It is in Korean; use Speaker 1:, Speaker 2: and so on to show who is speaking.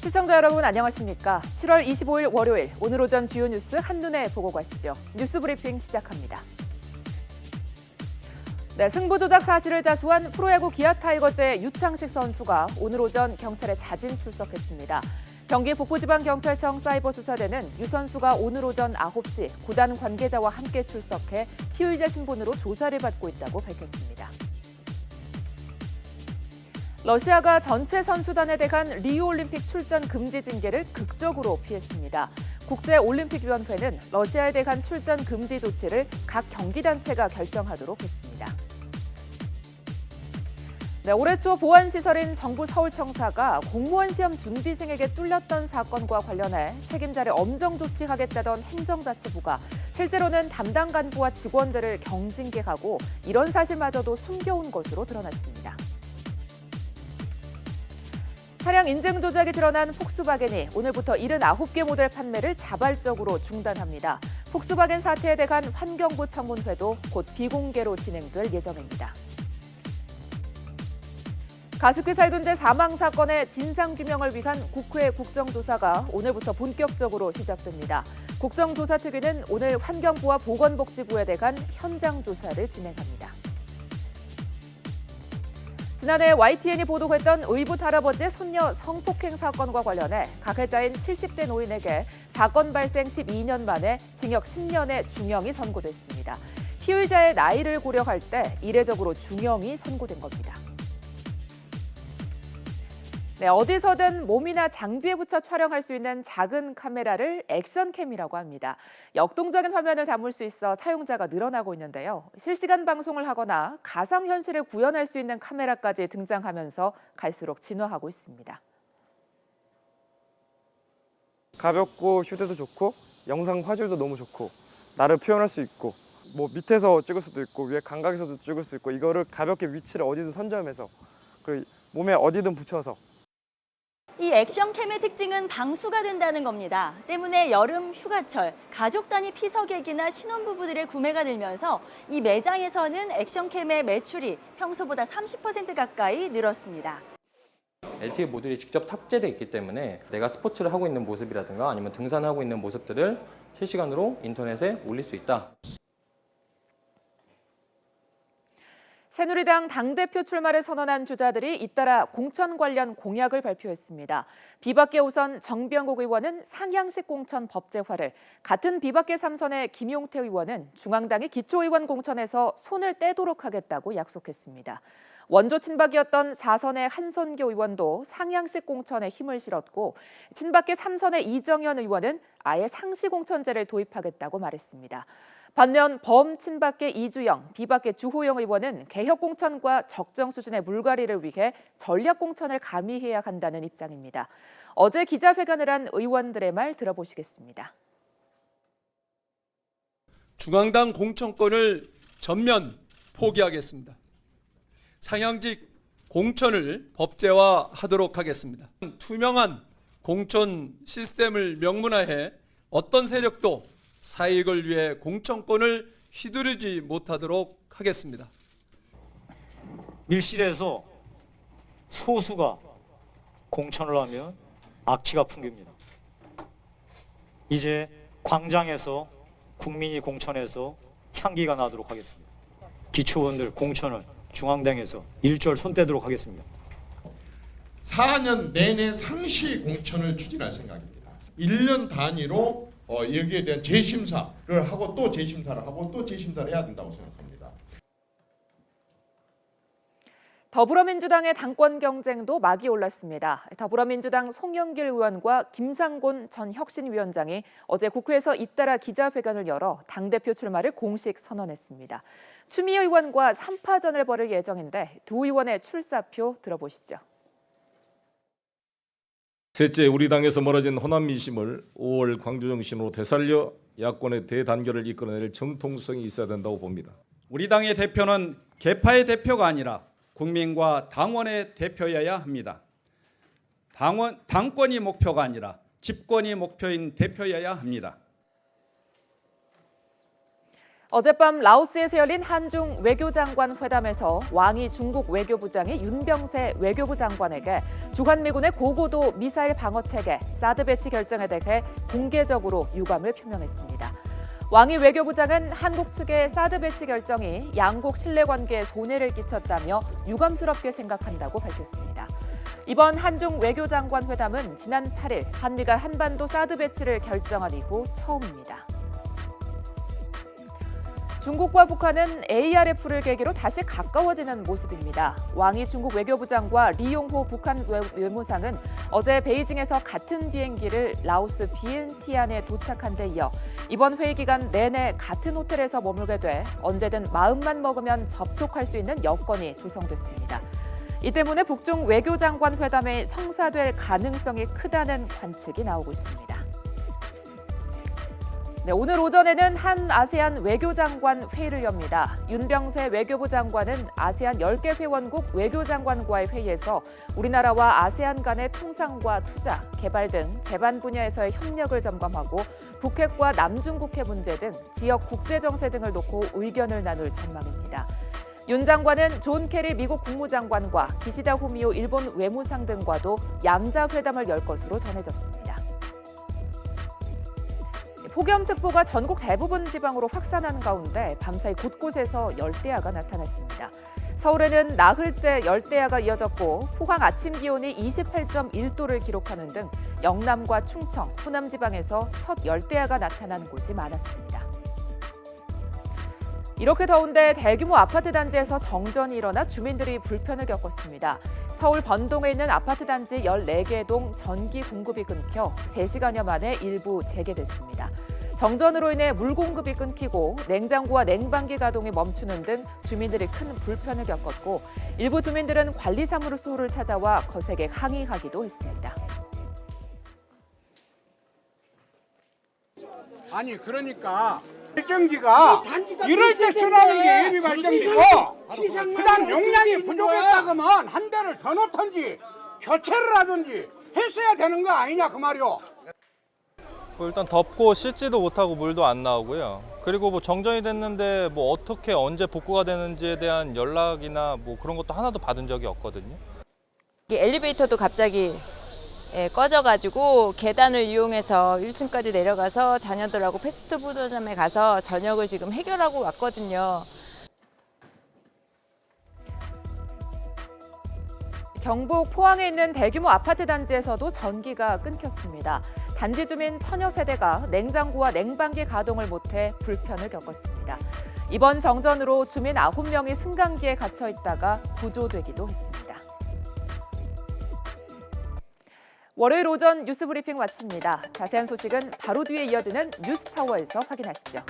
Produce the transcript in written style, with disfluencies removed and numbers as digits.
Speaker 1: 시청자 여러분 안녕하십니까? 7월 25일 월요일 오늘 오전 주요 뉴스 한눈에 보고 가시죠. 뉴스 브리핑 시작합니다. 네, 승부 조작 사실을 자수한 프로야구 기아 타이거즈의 유창식 선수가 오늘 오전 경찰에 자진 출석했습니다. 경기 북부지방경찰청 사이버수사대는 유 선수가 오늘 오전 9시 구단 관계자와 함께 출석해 피의자 신분으로 조사를 받고 있다고 밝혔습니다. 러시아가 전체 선수단에 대한 리우올림픽 출전 금지 징계를 극적으로 피했습니다. 국제올림픽위원회는 러시아에 대한 출전 금지 조치를 각 경기단체가 결정하도록 했습니다. 네, 올해 초 보안시설인 정부 서울청사가 공무원 시험 준비생에게 뚫렸던 사건과 관련해 책임자를 엄정 조치하겠다던 행정자치부가 실제로는 담당 간부와 직원들을 경징계하고 이런 사실마저도 숨겨온 것으로 드러났습니다. 차량 인증 조작이 드러난 폭스바겐이 오늘부터 79개 모델 판매를 자발적으로 중단합니다. 폭스바겐 사태에 대한 환경부 청문회도 곧 비공개로 진행될 예정입니다. 가습기 살균제 사망 사건의 진상규명을 위한 국회 국정조사가 오늘부터 본격적으로 시작됩니다. 국정조사특위는 오늘 환경부와 보건복지부에 대한 현장 조사를 진행합니다. 지난해 YTN이 보도했던 의붓 할아버지의 손녀 성폭행 사건과 관련해 가해자인 70대 노인에게 사건 발생 12년 만에 징역 10년의 중형이 선고됐습니다. 피의자의 나이를 고려할 때 이례적으로 중형이 선고된 겁니다. 네, 어디서든 몸이나 장비에 붙여 촬영할 수 있는 작은 카메라를 액션캠이라고 합니다. 역동적인 화면을 담을 수 있어 사용자가 늘어나고 있는데요. 실시간 방송을 하거나 가상현실을 구현할 수 있는 카메라까지 등장하면서 갈수록 진화하고 있습니다.
Speaker 2: 가볍고 휴대도 좋고 영상 화질도 너무 좋고 나를 표현할 수 있고 뭐 밑에서 찍을 수도 있고 위에 감각에서도 찍을 수 있고 이거를 가볍게 위치를 어디든 선점해서 그 몸에 어디든 붙여서
Speaker 3: 이 액션캠의 특징은 방수가 된다는 겁니다. 때문에 여름 휴가철, 가족 단위 피서객이나 신혼부부들의 구매가 늘면서 이 매장에서는 액션캠의 매출이 평소보다 30% 가까이 늘었습니다.
Speaker 4: LTE 모듈이 직접 탑재되어 있기 때문에 내가 스포츠를 하고 있는 모습이라든가 아니면 등산하고 있는 모습들을 실시간으로 인터넷에 올릴 수 있다.
Speaker 1: 새누리당 당대표 출마를 선언한 주자들이 잇따라 공천 관련 공약을 발표했습니다. 비박계 우선 정병국 의원은 상향식 공천 법제화를, 같은 비박계 3선의 김용태 의원은 중앙당이 기초의원 공천에서 손을 떼도록 하겠다고 약속했습니다. 원조 친박이었던 4선의 한선교 의원도 상향식 공천에 힘을 실었고 친박계 3선의 이정현 의원은 아예 상시 공천제를 도입하겠다고 말했습니다. 반면 범친박계 이주영, 비박계 주호영 의원은 개혁 공천과 적정 수준의 물갈이를 위해 전략 공천을 가미해야 한다는 입장입니다. 어제 기자회견을 한 의원들의 말 들어보시겠습니다.
Speaker 5: 중앙당 공천권을 전면 포기하겠습니다. 상향직 공천을 법제화하도록 하겠습니다. 투명한 공천 시스템을 명문화해 어떤 세력도 사익을 위해 공천권을 휘두르지 못하도록 하겠습니다.
Speaker 6: 밀실에서 소수가 공천을 하면 악취가 풍깁니다. 이제 광장에서 국민이 공천해서 향기가 나도록 하겠습니다. 기초원들 공천을 중앙당에서 일절 손 떼도록 하겠습니다.
Speaker 7: 4년 내내 상시 공천을 추진할 생각입니다. 1년 단위로 여기에 대한 재심사를 하고 또 재심사를 하고 또 재심사를 해야 된다고 생각합니다.
Speaker 1: 더불어민주당의 당권 경쟁도 막이 올랐습니다. 더불어민주당 송영길 의원과 김상곤 전 혁신위원장이 어제 국회에서 잇따라 기자회견을 열어 당대표 출마를 공식 선언했습니다. 추미애 의원과 3파전을 벌일 예정인데 두 의원의 출사표 들어보시죠.
Speaker 8: 셋째, 우리 당에서 멀어진 호남 민심을 5월 광주 정신으로 되살려 야권의 대단결을 이끌어낼 정통성이 있어야 된다고 봅니다.
Speaker 9: 우리 당의 대표는 계파의 대표가 아니라 국민과 당원의 대표여야 합니다. 당권이 목표가 아니라 집권이 목표인 대표여야 합니다.
Speaker 1: 어젯밤 라오스에서 열린 한중 외교장관 회담에서 왕이 중국 외교부장이 윤병세 외교부 장관에게 주한미군의 고고도 미사일 방어체계 사드 배치 결정에 대해 공개적으로 유감을 표명했습니다. 왕이 외교부장은 한국 측의 사드 배치 결정이 양국 신뢰관계에 손해를 끼쳤다며 유감스럽게 생각한다고 밝혔습니다. 이번 한중 외교장관 회담은 지난 8일 한미가 한반도 사드 배치를 결정한 이후 처음입니다. 중국과 북한은 ARF를 계기로 다시 가까워지는 모습입니다. 왕이 중국 외교부장과 리용호 북한 외무상은 어제 베이징에서 같은 비행기를 라오스 비엔티안에 도착한 데 이어 이번 회의 기간 내내 같은 호텔에서 머물게 돼 언제든 마음만 먹으면 접촉할 수 있는 여건이 조성됐습니다. 이 때문에 북중 외교장관 회담이 성사될 가능성이 크다는 관측이 나오고 있습니다. 네, 오늘 오전에는 한 아세안 외교장관 회의를 엽니다. 윤병세 외교부 장관은 아세안 10개 회원국 외교장관과의 회의에서 우리나라와 아세안 간의 통상과 투자, 개발 등 제반 분야에서의 협력을 점검하고 북핵과 남중국해 문제 등 지역 국제정세 등을 놓고 의견을 나눌 전망입니다. 윤 장관은 존 케리 미국 국무장관과 기시다 후미오 일본 외무상 등과도 양자 회담을 열 것으로 전해졌습니다. 폭염특보가 전국 대부분 지방으로 확산한 가운데 밤사이 곳곳에서 열대야가 나타났습니다. 서울에는 나흘째 열대야가 이어졌고 포항 아침 기온이 28.1도를 기록하는 등 영남과 충청, 호남 지방에서 첫 열대야가 나타난 곳이 많았습니다. 이렇게 더운데 대규모 아파트 단지에서 정전이 일어나 주민들이 불편을 겪었습니다. 서울 번동에 있는 아파트 단지 14개 동 전기 공급이 끊겨 3시간여 만에 일부 재개됐습니다. 정전으로 인해 물 공급이 끊기고 냉장고와 냉방기 가동이 멈추는 등 주민들이 큰 불편을 겪었고 일부 주민들은 관리사무소를 찾아와 거세게 항의하기도 했습니다.
Speaker 10: 아니 그러니까 발전기가 이럴 때 쓰라는 게 예비 발전기고 그다음 용량이 부족했다 그러면 한 대를 더 놓던지 교체를 하든지 했어야 되는 거 아니냐 그 말이오.
Speaker 11: 일단 덥고 씻지도 못하고 물도 안 나오고요. 그리고 뭐 정전이 됐는데 뭐 어떻게 언제 복구가 되는지에 대한 연락이나 뭐 그런 것도 하나도 받은 적이 없거든요.
Speaker 12: 엘리베이터도 갑자기 꺼져가지고 계단을 이용해서 1층까지 내려가서 자녀들하고 패스트푸드점에 가서 저녁을 지금 해결하고 왔거든요.
Speaker 1: 경북 포항에 있는 대규모 아파트 단지에서도 전기가 끊겼습니다. 단지 주민 천여 세대가 냉장고와 냉방기 가동을 못해 불편을 겪었습니다. 이번 정전으로 주민 9명이 승강기에 갇혀 있다가 구조되기도 했습니다. 월요일 오전 뉴스 브리핑 마칩니다. 자세한 소식은 바로 뒤에 이어지는 뉴스타워에서 확인하시죠.